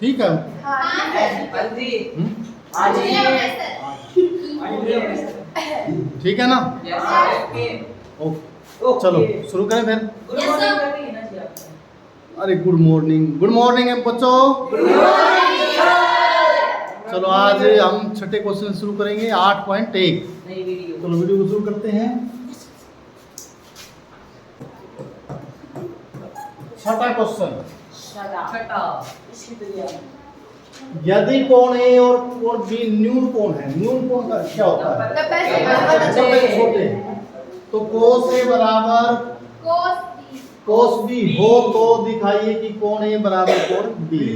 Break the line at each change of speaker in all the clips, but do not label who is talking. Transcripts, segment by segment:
ठीक है। ठीक है ना? ओके चलो शुरू करें फिर। अरे गुड मॉर्निंग है बच्चों। चलो आज हम छठे क्वेश्चन शुरू करेंगे 8.1। चलो वीडियो को शुरू करते हैं। छठा क्वेश्चन, यदि कोण ए और कोण बी न्यून कोण है, न्यून कोण का क्या होता है? छोटे। तो कोस ए बराबर कोस बी हो तो दिखाइए कि कोण ए बराबर कोण बी।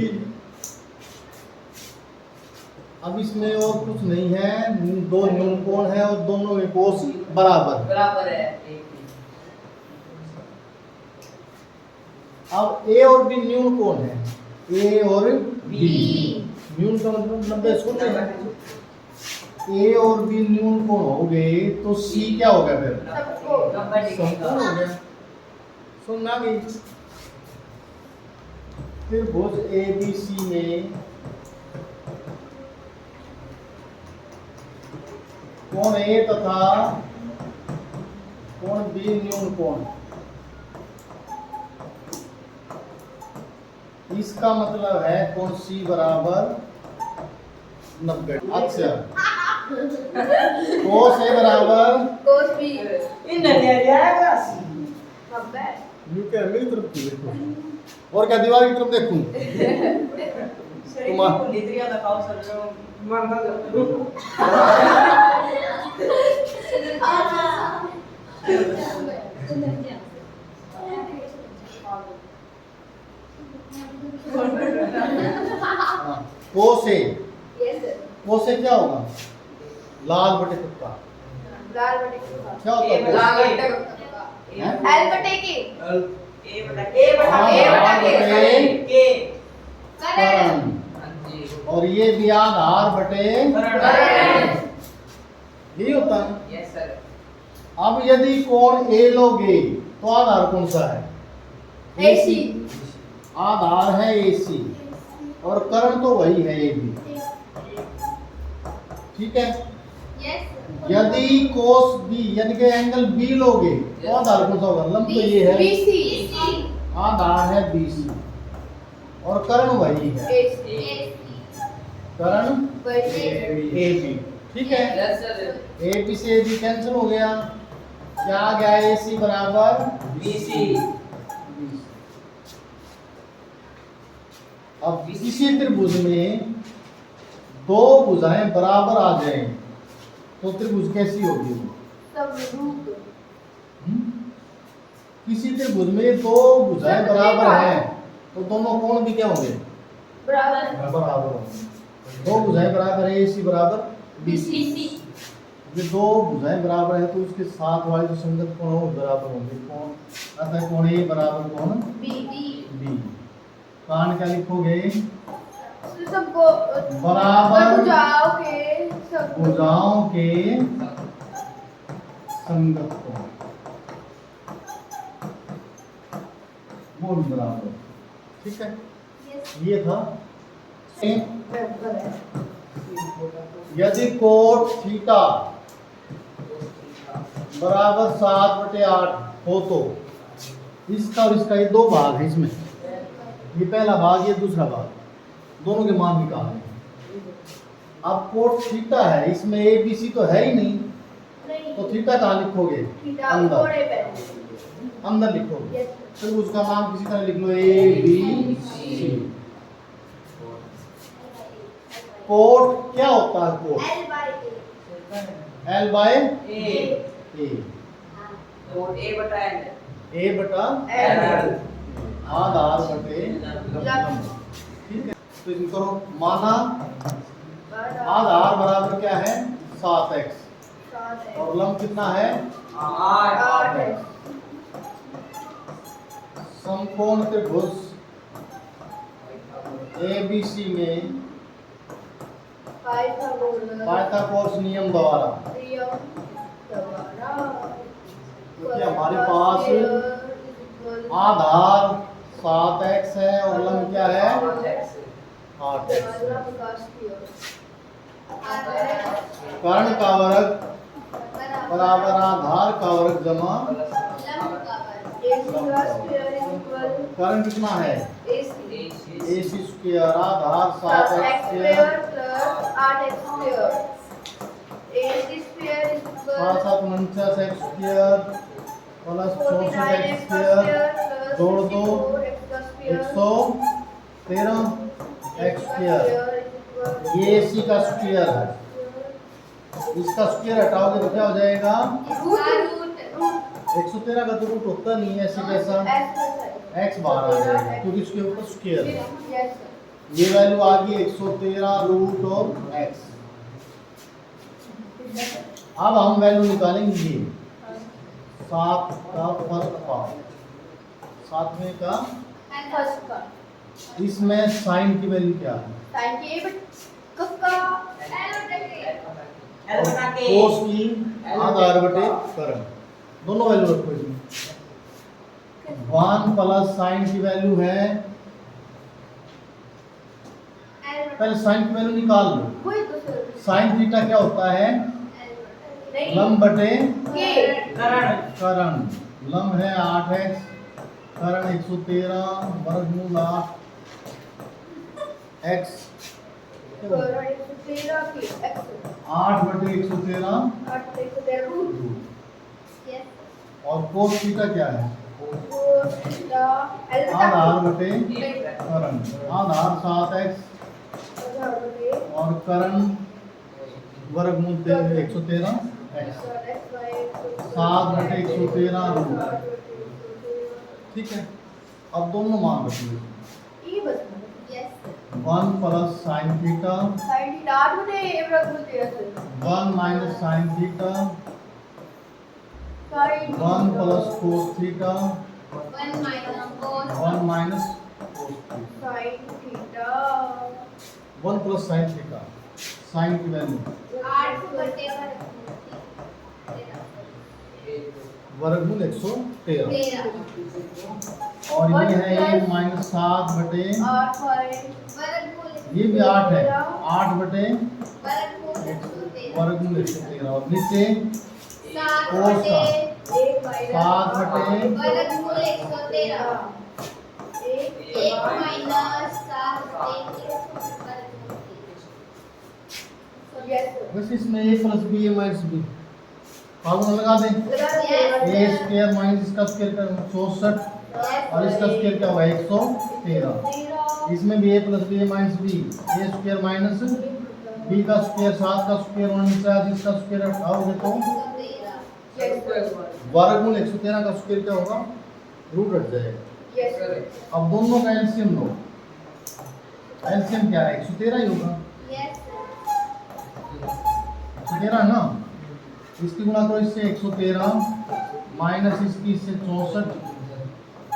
अब इसमें और कुछ नहीं है, दो न्यून कोण है और दोनों में कोस बराबर है। अब ए और बी न्यून कोण है, ए और बी। न्यून का मतलब 90 शून्य है। ए और बी न्यून कोण हो गए तो सी क्या हो गया फिर? समकोण हो गया। सुन आ गई। फिर भुज ए बी सी में कोण ए तथा कोण बी न्यून कोण, इसका मतलब है कोण सी बराबर 90। अच्छा कोस ए बराबर
कोस बी
क्या मेरी तरफ देखो और क्या दीवार की तरफ देखूं? कोस ए क्या होगा? लाल बटे तुक्का। क्या होता है?
एल बटे के
करण। और ये भी आधार बटे यही होता है।
Yes sir.
अब यदि कोण ए लोगे तो आधार कौन सा है?
AC।
आधार है AC और करण तो वही है ए बी। ठीक है। यदि कोस बी यानी कि एंगल बी लोगे तो आधार कौन सा होगा? लंब तो ये है
BC।
आधार है BC और करण वही है, करण AB। ठीक है।
Yes sir.
AB से AB कैंसिल हो गया, क्या आ गया? AC बराबर
BC।
अब इसी त्रिभुज में दो भुजाएं बराबर आ जाएं तो त्रिभुज कैसी होगी? किसी त्रिभुज में दो भुजाएं बराबर हैं तो दोनों कोण भी क्या होंगे? बराबर होंगे। दो भुजाएं बराबर है AC बराबर BC। ये दो भुजाएं बराबर है तो उसके साथ वाले जो संगत कोण हो बराबर होंगे। कोण अतः कोण A बराबर कोण B। कान क्या लिखोगे?
सबको
बराबर
भुजाओं के
संगत कोण वो भी बराबर। ठीक है। ये था। यदि कोण थीटा बराबर 7/8 हो तो इसका और इसका ये दो भाग है, इसमें ये पहला भाग ये दूसरा भाग, दोनों के मान निकालने। अब कोण थीटा है, इसमें ABC तो है ही नहीं तो थीटा कहाँ लिखोगे? अंदर लिखोगे। फिर उसका नाम किसी तरह लिख लो ABC। कोण क्या होता है? कोण L बाय A बटा आधार बटे लंब। ठीक है। तो इसमें करो माना आधार बराबर क्या है? 7x और लंब कितना है? 8। समकोण त्रिभुज ABC में पाइथागोरस नियम द्वारा क्योंकि हमारे पास आधार 7x है और लंब क्या है? 8 x
लंब का स्क्वायर
कर्ण का वर्ग बराबर आधार का वर्ग जमा
AC का स्क्वायर इक्वल
कर्ण कितना है
AC
AC स्क्वायर आधार 7 x
x
square
plus 8x square AC square equal
7 49 x square plus 64 x square जोड़ दो 113 x स्क्वायर ये AC का स्क्वायर है इसका स्क्वायर हटाओगे तो क्या हो जाएगा 113 का तो रूट होता नहीं है ऐसे कैसा x बाहर आ जाएगा क्योंकि इसके ऊपर स्क्वायर है ये वैल्यू आ गई 113 रूट और x अब हम वैल्यू निकालेंगे ये 7 का फर्स्ट पार्ट 7वें का इसमें साइन की वैल्यू क्या है कोस की आधार बटे कर्ण दोनों वैल्यू रखो इसमें 1 प्लस साइन की वैल्यू है पहले साइन की वैल्यू निकाल लो साइन थीटा क्या होता है लंब बटे कर्ण लंब है 8x कर्ण 113 वर्गमूल 8x 8 बटे 113 और कोस थीटा क्या है आधार बटे कर्ण आधार 7x और कर्ण वर्गमूल 113 x 7 बटे 113 रूट ठीक है अब दोनों मान रखिए 1 plus sine theta 1 minus sine theta 1 plus cos theta 1 minus cos theta 1 plus sine theta sine की वैल्यू वर्गमूल 113 और ये है ये माइनस 7 बटे ये भी 8 है 8 बटे वर्गमूल 113 और नीचे कोस का 7 बटे बस इसमें a plus B a minus B formula लगा दें ए स्क्वायर माइनस इसका स्क्वायर का 64 और इसका स्क्वायर क्या होगा 113 इसमें भी a plus B a minus B A square minus B का स्क्वायर 7 का स्क्वायर 49 इसका स्क्वायर उठाओगे तो वर्गमूल 113 का स्क्वायर क्या होगा रूट हट जाएगा अब दोनों का एलसीएम लो एलसीएम क्या है 113 ही होगा 113 ना इसकी गुणा करो इससे 113 माइनस इसकी इससे 64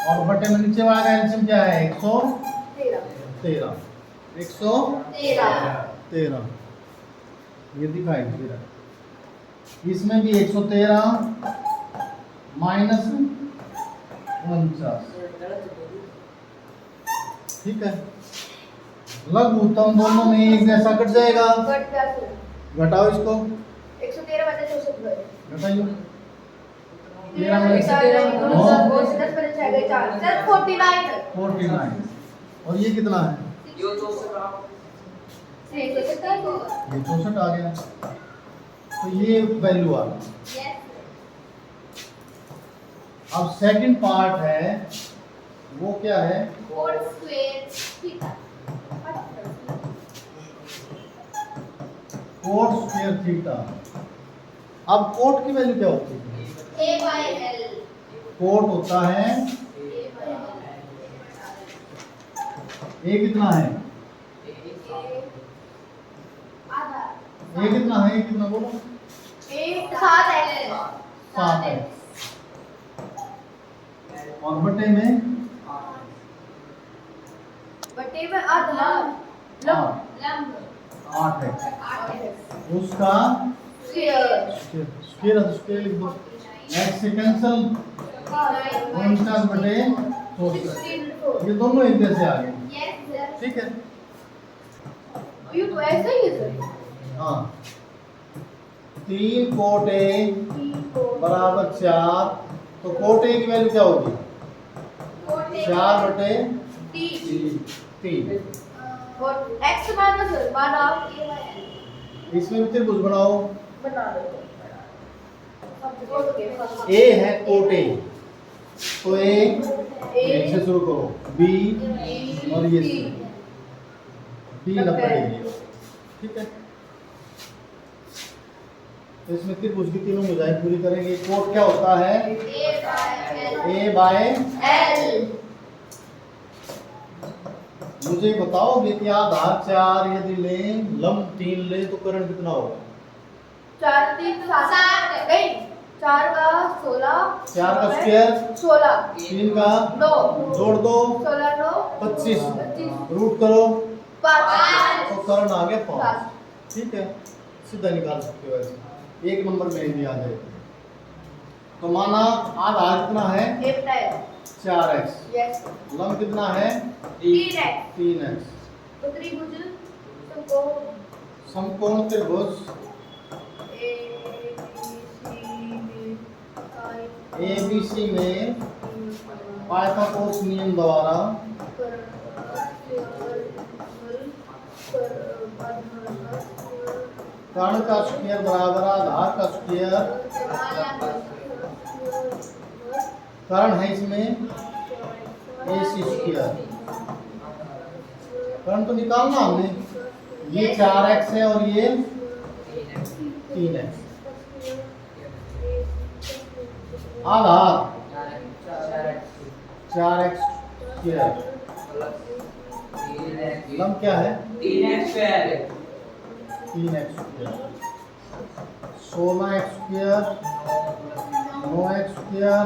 और बटे में नीचे वाला एलसीएम क्या है 113 113 ये दिखाएंगे इसमें भी 113 माइनस 49 ठीक है लघुत्तम दोनों में एक जैसा कट जाएगा घटाओ इसको
113 बटे 64
घटाइए 49 और ये कितना है ये 64 आ गया तो ये वैल्यू आ गई अब सेकंड पार्ट है वो क्या है कोट स्क्वायर थीटा अब कोट की वैल्यू क्या होती है कोट होता है ए कितना है ए कितना है ए कितना बोलो 7 है और बटे में
आधा
8 है उसका स्क्वायर लिख दो x से कैंसिल 49 बटे 64 ये दोनों एक जैसे आ गए ठीक है
ये तो ऐसा ही है सर।
हाँ 3 कोट ए बराबर 4, तो कोट ए की वैल्यू क्या होगी? 4/3।
और x माना सर, माना आप a y n।
इसमें भी त्रिभुज बनाओ।
बना दो।
ए है कोट ए, तो ए से शुरू करो, बी और ये सी, बी 90 डिग्री, ठीक है। तो इसमें त्रिभुज की तीनों भुजाएं पूरी करेंगे। कोट क्या होता है? ए बाय
L।
मुझे बताओगे कि आधार 4 यदि ले, लंब 3 ले तो कर्ण कितना होगा?
4 3 7 नहीं, 4 का 16,
4 का स्क्वायर
16,
3 का
9,
जोड़ दो
16 9
25,
25,
रूट करो
5
तो कर्ण आ गया 5,
5।
ठीक है, सीधा निकाल सकते हो ऐसे, एक नंबर में भी आ जाएगा। तो माना आधार कितना है? 4x,
यस,
लंब कितना है?
3x।
3x।
तो त्रिभुज सबको
समकोण त्रिभुज
A B C D
ABC में पाइथागोरस नियम द्वारा कर्ण का स्क्वायर बराबर आधार का स्क्वायर, कर्ण है इसमें AC स्क्वायर, कर्ण तो निकालना हमने, ये 4x है और ये 3x। आधार 4x स्क्वायर, लंब क्या है? 3x square, 16x square, 9x square,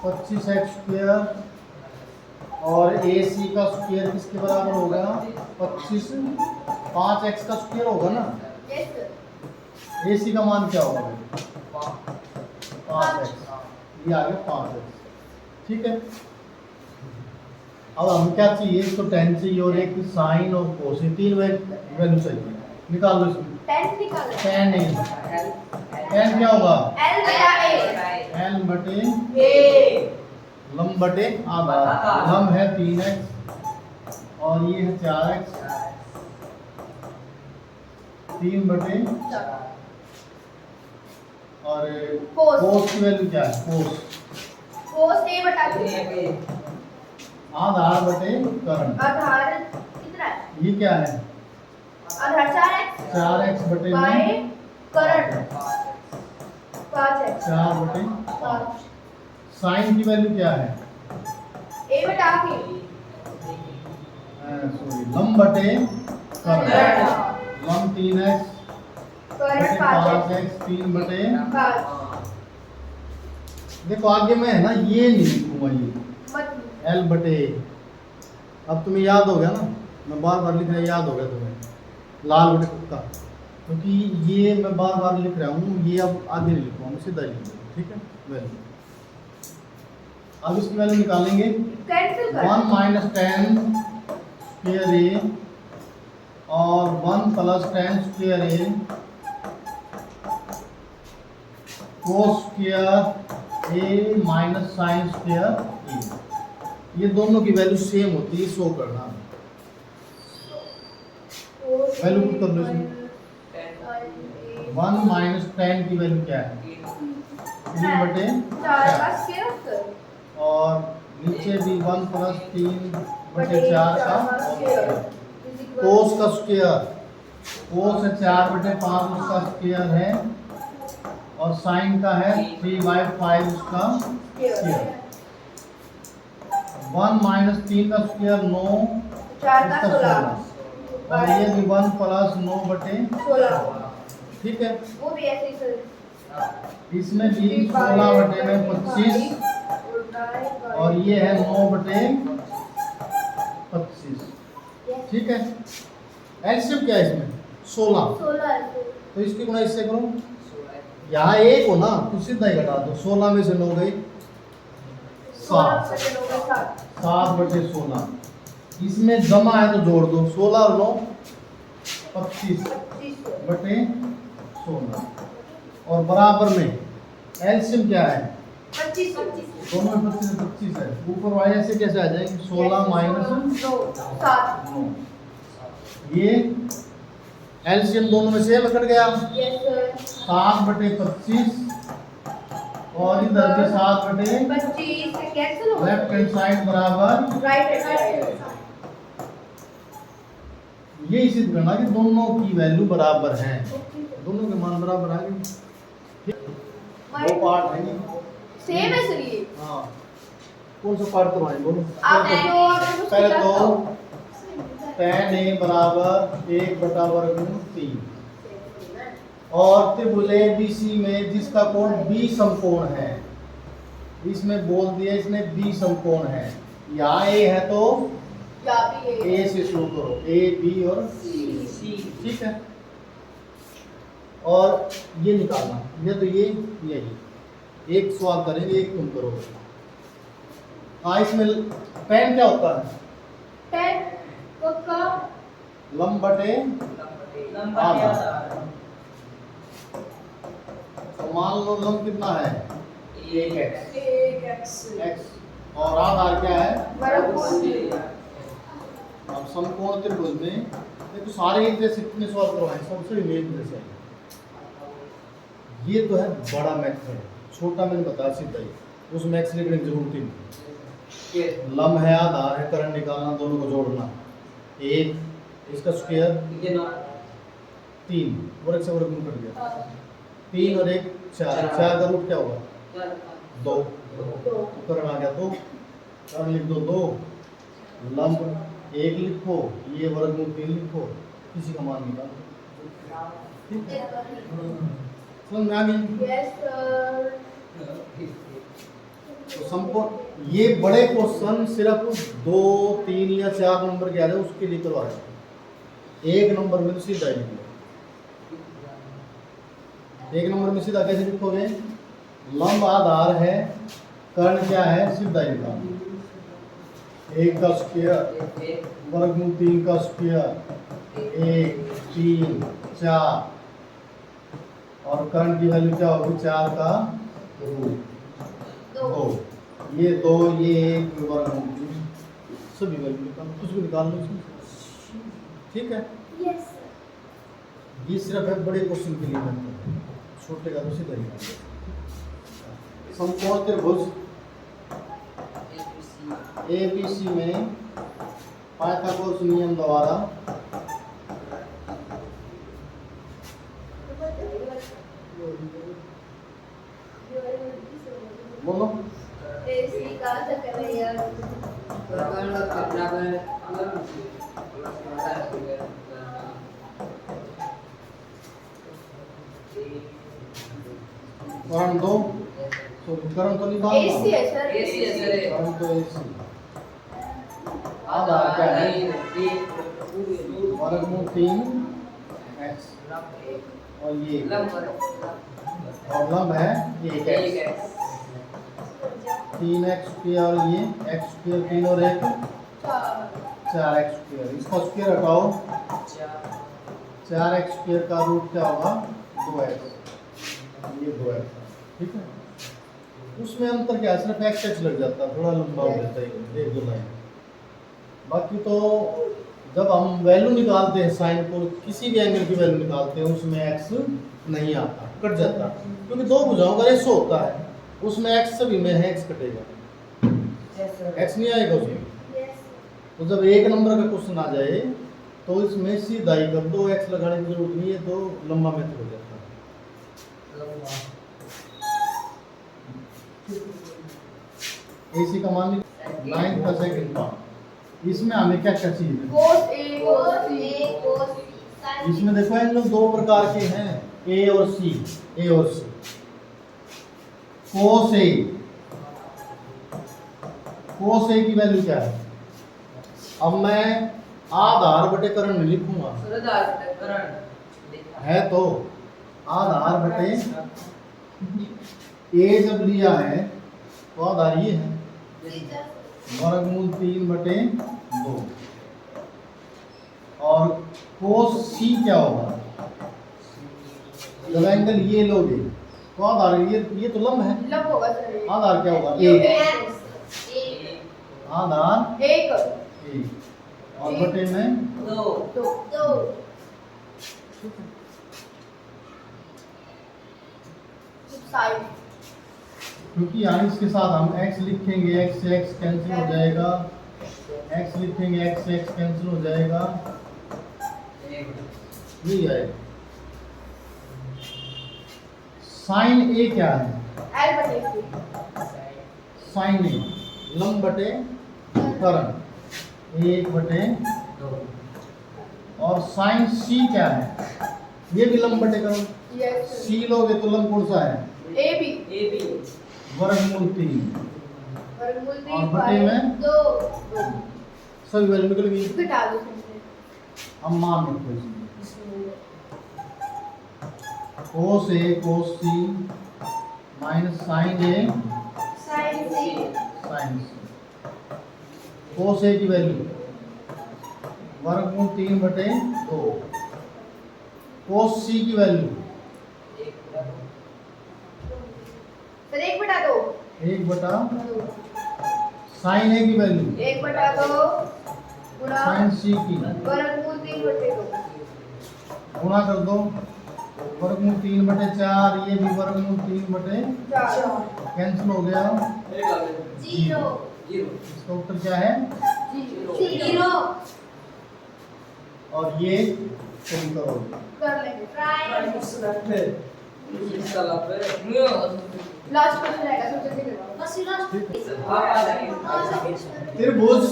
25x square, और AC का स्क्वायर किसके बराबर होगा? 25, 5x का स्क्वायर होगा ना। AC का मान क्या होगा? 5x, ये आ गया 5x, ठीक है। अब हम क्या चाहिए? तो tan चाहिए और एक sin और cos, 3 वैल्यू चाहिए, निकाल लो इसमें।
tan निकाल
tan नहीं, tan क्या होगा?
L बटा A।
L बटे
A
लंब बटे आधार, लंब है 3x और ये है 4x, 3/, और
Cos।
cos की वैल्यू क्या है?
cos A बटा B।
आधार बटे कर्ण,
आधार कितना है?
ये क्या है?
आधार 4x
4x बटे
बाय
में
कर्ण 5x
4/5। साइन की वैल्यू क्या है?
A बटा B।
सॉरी, लंब बटे कर्ण, लंब 3x
कर्ण
बटे
5x
5x, 3/5।
5
देखो आगे में है ना, ये नहीं लिखूंगा, ये
मत
L बटे, अब तुम्हें याद हो गया ना, मैं बार बार लिख रहा हूँ, याद हो गया तुम्हें, लाल बटे कुत्ता, क्योंकि ये मैं बार बार लिख रहा हूँ, ये अब आगे नहीं लिखूंगा, सीधा लिख दूंगा, ठीक है। वैल्यू अब इसकी वैल्यू निकालेंगे।
कैंसिल कर
1 - tan स्क्वायर A और 1 + tan square A cos square A minus sin square A, ये दोनों की वैल्यू सेम होती है, शो करना। वैल्यू पुट कर लो इसमें। 1 - tan की वैल्यू क्या है? 3/4, और नीचे भी 1 + 3/4 का cos का स्क्वायर, cos है 4/5 उसका स्क्वायर है, और sin का है 3/5 उसका स्क्वायर। 1 - 3 का स्क्वायर 9,
4 का
इसका
16
और ये भी 1 + 9/16,
16
ठीक है।
वो भी ऐसे ही सर।
इसमें भी 16/25 और ये है 9/25, ठीक है। एलसीएम क्या है इसमें? 16,
16 है
तो इसकी गुणा इससे करो, यहाँ एक हो ना तो सीधा ही घटा दो, 16 में से 9 गई 7, 7/16, इसमें जमा है तो जोड़ दो, 16 और 9 25
25
बटे 16 और बराबर में एलसीएम क्या है
25
दोनों में 25 है ऊपर वाले से कैसे आ जाएंगे 16 माइनस
7
9 ये एलसीएम दोनों में से कट गया
यस सर
7 बटे 25 और इधर भी 7 बटे
25 से कैंसिल हो
लेफ्ट हैंड साइड बराबर
राइट हैंड
ये सिद्ध करना कि दोनों की वैल्यू बराबर हैं दोनों के मान बराबर आ गए दो पार्ट हैं
सेम है सर ये
हाँ कौन सा पार्ट करवाएं बोलो
आप जो
पहले तो tan a बराबर 1 बटा वर्गमूल 3 और त्रिभुज ABC में जिसका कोण B समकोण है इसमें बोल दिया इसने B समकोण है यहाँ A है तो
या भी
A से शुरू करो A B और
सी
ठीक है और ये निकालना ये तो ये यही एक सवाल करेंगे एक तुम करोगे हाँ इसमें tan क्या होता है
10 का
लंब बटे आधा तो मान लो लंब कितना है 1x x और आधार क्या है
वर्गमूल
अब समकोण त्रिभुज में ये तो सारे एक जैसे कितने सवाल करवाए सबसे एक जैसे ये तो है बड़ा मेथड छोटा मैंने बताया सीधा ही उस मैथ्स लिखने की जरूरत ही नहीं लंब है आधार है करण निकालना दोनों को जोड़ना एक इसका स्क्वायर 3 और एक से वर्गमूल कट गया 3 और 1 4 4 का रूट क्या होगा 2 करण आ गया तो करण लिख दो 2 लंब 1 लिखो ये वर्गमूल 3 लिखो किसी का मान निकालो ठीक है समझ में आ गई
यस सर
तो समकोण ये बड़े क्वेश्चन सिर्फ 2 3 या 4 नंबर के आ रहे हैं उसके लिए करवा रहे हैं एक नंबर में तो सीधा ही लिखो एक नंबर में सीधा कैसे लिखोगे लंब आधार है कर्ण क्या है सीधा ही निकालो 1 का स्क्वायर वर्गमूल 3 का स्क्वायर 1 3 4 और कर्ण की वैल्यू क्या होगी 4 का रूट 2 ये 2 ये 1 वर्गमूल सभी वैल्यू निकाल कुछ भी निकाल लो इसमें ठीक है
यस
ये सिर्फ है बड़े क्वेश्चन के लिए बनता है छोटे का तो सीधा ही समकोण त्रिभुज ABC में पाइथागोरस नियम द्वारा बोलो
एसी का चक्कर है यार
करण दो तो करण तो निकाल
एसी है सर
करण तो AC आधार क्या है वर्गमूल 3 x और ये और लंब है 1x 3x स्क्वायर और ये x स्क्वायर 3 और 1 4x स्क्वायर इसका स्क्वायर हटाओ 4x स्क्वायर का रूट क्या होगा 2x ये 2x ठीक है उसमें अंतर क्या है सिर्फ x लग जाता है थोड़ा लंबा हो जाता है एक दो लाइन बाकी तो जब हम वैल्यू निकालते हैं साइन को किसी भी एंगल की वैल्यू निकालते हैं उसमें x नहीं आता कट जाता क्योंकि दो भुजाओं का रेशो होता है उसमें x सभी में है x कटेगा x नहीं आएगा उसमें तो जब एक नंबर का क्वेश्चन आ जाए तो इसमें सीधा ही कर दो x लगाने की जरूरत नहीं है तो लंबा मेथड हो जाता है AC का मान 9 का सेकंड पार्ट इसमें हमें क्या क्या चाहिए
cos A cos B
इसमें देखो इन लोग दो प्रकार के हैं A और C cos A की वैल्यू क्या है अब मैं आधार बटे करण में लिखूंगा है तो आधार बटे A जब लिया है तो आधार ये है वर्गमूल 3 बटे 2 और कोस सी क्या होगा? जब एंगल ये लोगे तो आधार ये तो लंब है,
लंब होगा सर।
आधार क्या होगा?
ये
एक। आधार
एक
एक और बटे में
दो। साइड
क्योंकि यहाँ इसके साथ हम x लिखेंगे, x से x कैंसिल हो जाएगा, x लिखेंगे, x से x कैंसिल हो जाएगा, ये आएगा। साइन ए क्या है?
L बटे C।
साइन ए लंब बटे करण, एक बटे और साइन सी क्या है? ये भी लंब बटे करण।
यस
सी लोगे तो लंब कौन सा है?
ए बी
वर्गमूल 3
वर्गमूल
और बटे में
दो
सभी वैल्यू निकल गई।
घटा दो इसमें।
अब मान रखो इसमें कोस ए कोस सी माइनस साइन ए
साइन सी
साइन सी। कोस ए की वैल्यू वर्गमूल 3 बटे 2, कोस सी की वैल्यू
सर 1 बटा 2
1 बटा साइन ए की वैल्यू
1 बटा 2 गुणा
साइन सी की
वर्गमूल 3 बटे 2
गुणा कर दो, वर्गमूल 3 बटे 4, ये भी वर्गमूल 3 बटे
4
कैंसिल हो गया,
0
इसका उत्तर क्या है?
0
और ये सही करोगे।
कर लेंगे ट्राई। लास्ट क्वेश्चन रहेगा सब जल्दी करवाओ। बस लास्ट
त्रिभुज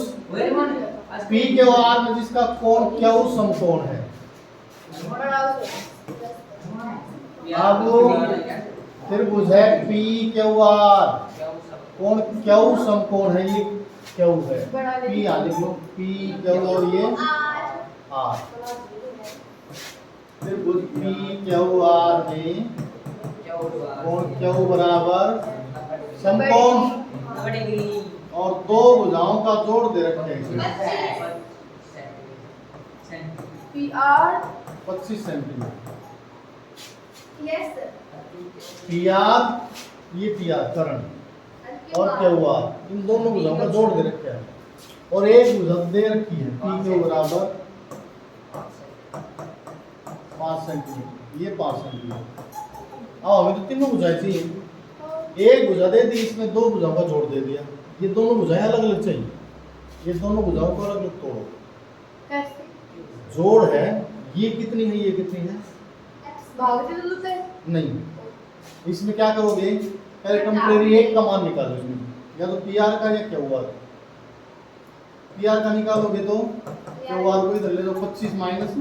पी के आर में जिसका कोण क्यू समकोण है। अब त्रिभुज है पी क्यू आर, कोण क्यू समकोण है, ये क्यू है, पी यहाँ लिख लो, पी क्यू और ये आर। त्रिभुज पी क्यू आर में कोण क्यू बराबर समकोण और दो भुजाओं का जोड़ दे रखे हैं
P R
25 centimetre.
Yes
P R ये पी आर करण और क्यू आर, इन दोनों भुजाओं का जोड़ दे रखे हैं और एक भुजा दे रखी है पी क्यू बराबर 5 सेंटीमीटर, ये 5 सेंटीमीटर। अब हमें तो तीनों भुजाएं चाहिए, एक भुजा दे दी, इसमें दो भुजाओं का जोड़ दे दिया, ये दोनों भुजाएं अलग अलग चाहिए, ये दोनों भुजाओं को अलग अलग तोड़ो।
कैसे?
जोड़ है, ये कितनी है, ये कितनी है?
भाग से तो है
नहीं, इसमें क्या करोगे, पहले टेम्परेरी एक का मान निकालो इसमें, या तो पी आर का या क्यू आर। पी आर का निकालोगे तो क्यू आर को इधर ले लो, 25 माइनस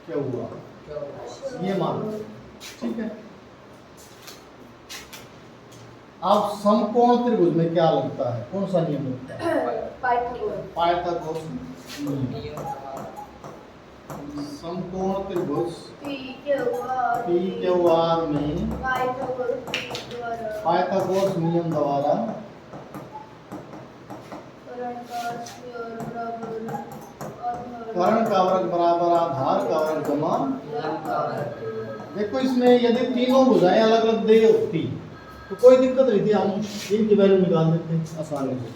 क्यू आर, ये मान, ठीक है। अब समकोण त्रिभुज में क्या लगता है, कौन सा नियम लगता है? पाइथागोरस नियम। समकोण त्रिभुज
पी
क्यू आर में पाइथागोरस नियम द्वारा कर्ण का वर्ग बराबर आधार का वर्ग जमा। देखो इसमें यदि तीनों भुजाएं अलग अलग दे होती तो कोई दिक्कत नहीं थी, हम इनकी वैल्यू निकाल देते आसानी से।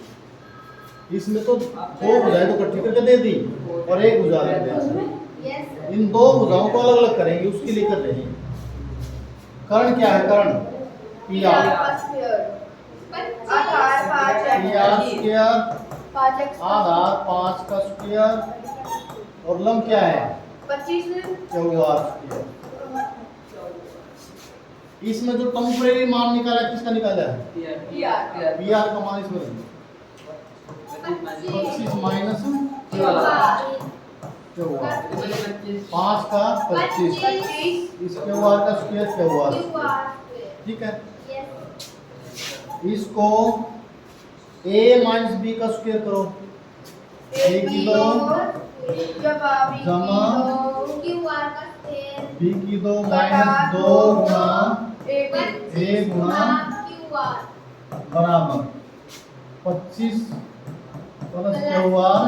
इसमें तो दो भुजाएं तो इकट्ठी करके दे दी और एक भुजा अलग दे दी, इन दो भुजाओं को अलग अलग करेंगे, उसके लिए कर रहे हैं। कर्ण क्या है? कर्ण पी आर स्क्वायर आधार 5 का स्क्वायर और लंब क्या है?
25
क्यू आर स्क्वायर। इसमें जो टेम्परेरी मान निकाला है, किसका निकाला है? पी आर का मान इसमें 25 माइनस क्यू आर, 5 का 25, इस क्यू आर का स्क्वायर क्यू आर, ठीक है। इसको a माइनस b का स्क्वायर करो, a की दो जमा b की दो माइनस 2 गुना a गुना बराबर 25 प्लस क्यू आर।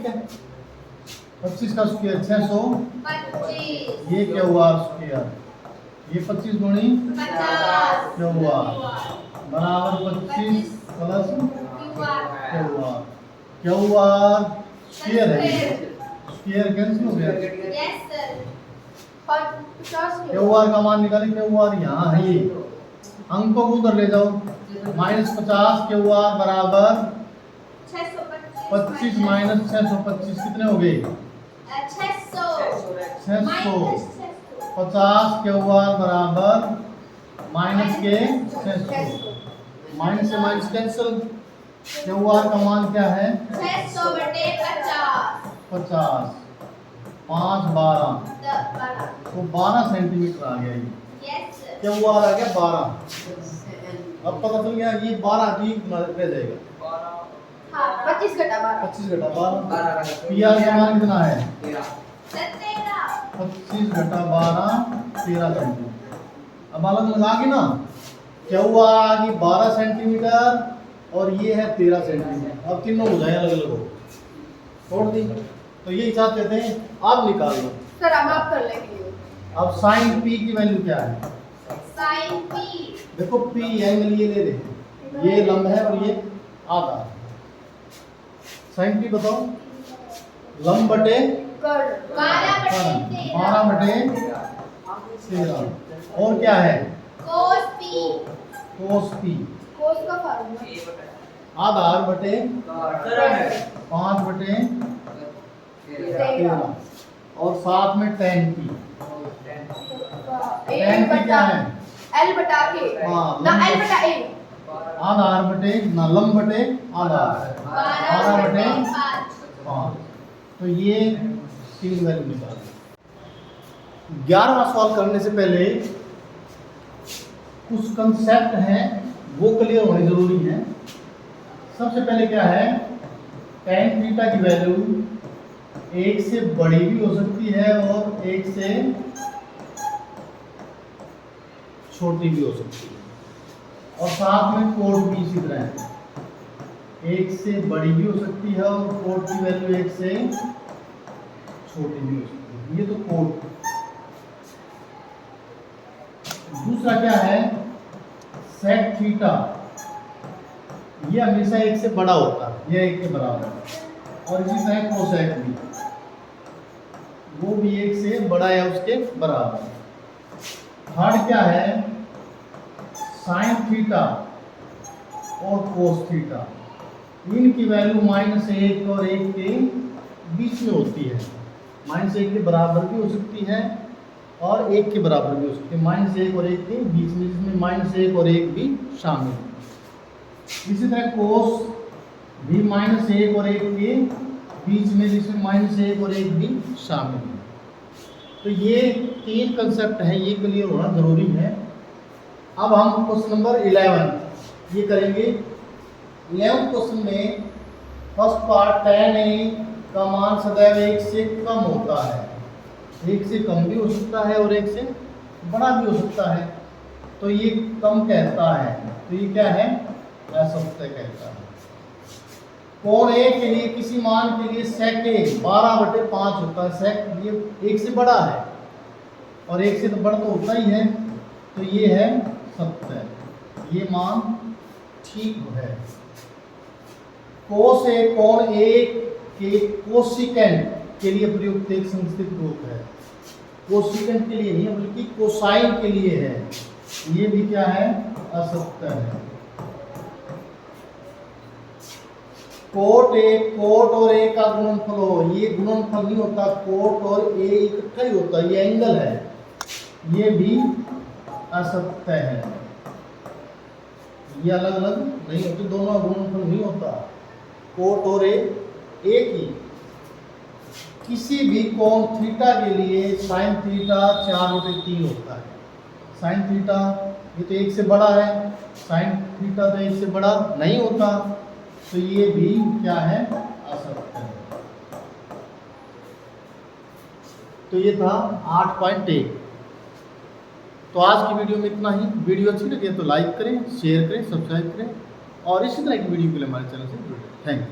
है। 25 का स्क्वायर 600,
25
ये क्या हुआ स्क्वायर, ये 25 गुणी
50
क्या हुआ बराबर 25 प्लस क्या हुआ स्क्वायर है, स्क्वायर कैंसिल हो गया।
यस सर 50
क्यू आर का मान निकालें, क्यू आर यहाँ है, ये अंकों को उधर ले जाओ, -50 क्यू आर बराबर 25 माइनस 625 कितने हो गए 600, 50 क्यू आर बराबर माइनस के 600, माइनस से माइनस कैंसिल, क्यू आर का मान क्या है 50, 5 12 तो 12 सेंटीमीटर आ गया, ये क्यू आर आ गया 12। अब पता चल गया ये 12 की रह जाएगा
25 घटा
25 घटा 12, पी आर का मान कितना है 25 घटा 12 13 सेंटीमीटर। अब अलग लगा के ना क्या हुआ कि 12 सेंटीमीटर और ये है 13 सेंटीमीटर, अब तीनों बुझाएं अलग अलग हो छोड़ दी, तो ये हिसाब देते हैं आप निकाल लो
सर हम आप कर लेंगे।
अब साइन पी की वैल्यू क्या है,
साइन पी
देखो पी एंगल ये ले रहे, ये लंब है और ये आधा, साइन पी बताओ लंब बटे
कर 12
बटे 13 और क्या है
कोस पी
कोस पी
कोस का फार्मूला
आधार बटे 5 बटे 13 और साथ में tan पी, tan पी क्या है
L बटा के
हाँ,
ना L बटा A
आधार बटे ना लंब बटे आधार 12 बटे 5, तो ये 3 वैल्यू निकाल। 11वां सवाल करने से पहले कुछ कंसेप्ट हैं वो क्लियर होने जरूरी है। सबसे पहले क्या है tan थीटा की वैल्यू 1 से बड़ी भी हो सकती है और 1 से छोटी भी हो सकती है, और साथ में कोड भी इसी तरह है, 1 से बड़ी भी हो सकती है और कोड की वैल्यू 1 से छोटी भी हो सकती है, ये तो कोड। दूसरा क्या है सेक थीटा, ये हमेशा 1 से बड़ा होता है, ये 1 के बराबर है, और इसी तरह कोसेक भी, वो भी 1 से बड़ा या उसके बराबर। थर्ड क्या है साइन थीटा और कोस थीटा, इनकी वैल्यू -1 और 1 के बीच में होती है, -1 के बराबर भी हो सकती है और 1 के बराबर भी हो सकती है, -1 और 1 के बीच में, जिसमें -1 और 1 भी शामिल है। इसी तरह कोस भी -1 और 1 के बीच में, जिसमें -1 और 1 भी शामिल है। तो ये 3 कंसेप्ट है, ये क्लियर होना जरूरी है। अब हम क्वेश्चन नंबर 11 ये करेंगे। 11th क्वेश्चन में फर्स्ट पार्ट tan a का मान सदैव 1 से कम होता है, 1 से कम भी हो सकता है और 1 से बड़ा भी हो सकता है, तो ये कम कहता है, तो ये क्या है असत्य कहता है। कोण A के लिए किसी मान के लिए sec A 12/5 होता है, sec ये 1 से बड़ा है और 1 से तो बड़ा तो होता ही है, तो ये है सत्य, ये मान ठीक है। कोस A कोण A के कोसिकेंट के लिए प्रयुक्त एक संस्कृत रूप है, कोसिकेंट के लिए नहीं बल्कि कोसाइन के लिए है, ये भी क्या है असत्य है। कोट और ए का गुणनफल हो, ये गुणनफल नहीं होता, कोट और ए इकट्ठा ही होता है, ये एंगल है, ये भी असत्य है, ये अलग अलग नहीं होते, दोनों का गुणनफल नहीं होता, कोट और ए एक ही। किसी भी कोण थीटा के लिए साइन थीटा 4/3 होता है, साइन थीटा ये तो 1 से बड़ा है, साइन थीटा तो 1 से बड़ा नहीं होता, तो ये भी क्या है असत्य है। तो ये था 8.1। तो आज की वीडियो में इतना ही। वीडियो अच्छी लगे तो लाइक करें, शेयर करें, सब्सक्राइब करें और इसी तरह की वीडियो के लिए हमारे चैनल से जुड़े। Thank you.